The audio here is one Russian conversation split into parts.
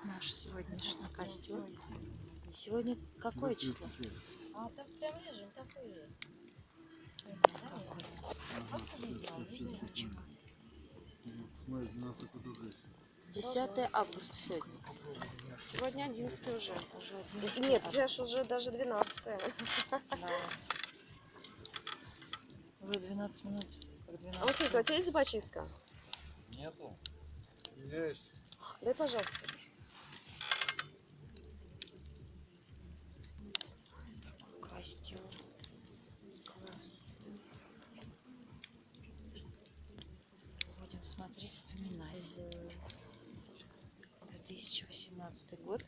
Наш сегодняшний костер. Сегодня какое число? А там прям режим такой есть. Ленчик. 10 августа сегодня. Сегодня 11 уже. Уже 11 Нет, августа. уже даже 12. Да. Уже 12 минут. Как 12 А вот Тилька, у тебя есть зубочистка? Нету. Есть. Дай, пожалуйста. Такой костер. Классный. Будем смотреть, вспоминать. 2018 год.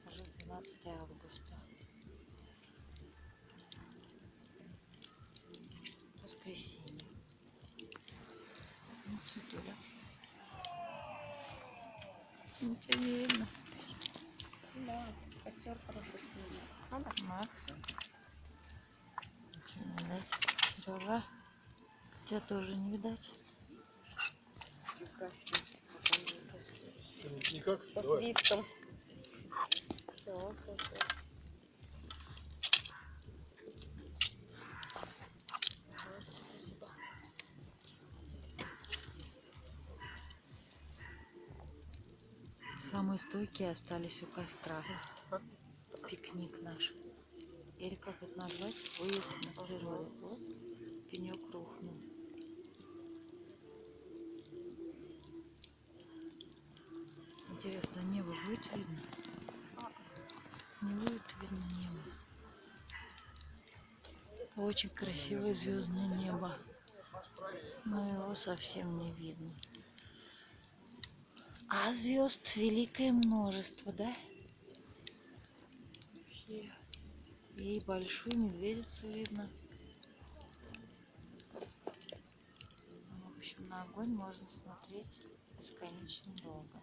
Уже 12 августа. Воскресенье. Ну, Цветуля. Ничего не видно. Спасибо. Да, костер хороший. Надо? Макс. Ничего не видать. Баба. Тебя тоже не видать. Никак? Со Давай. свистом. Все, хорошо. Спасибо. Самые стойкие остались у костра. Пикник наш. Или как это назвать? Выезд на природу. Вот пенек рухнул. Интересно, небо будет видно? Не будет видно небо. Очень красивое звездное небо. Но его совсем не видно. А звезд великое множество, да? И большую медведицу видно. В общем, на огонь можно смотреть бесконечно долго.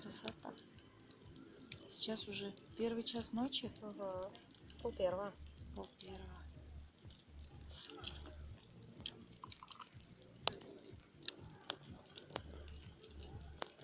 Красота. Сейчас уже 1 час ночи. Ага. Пол первого.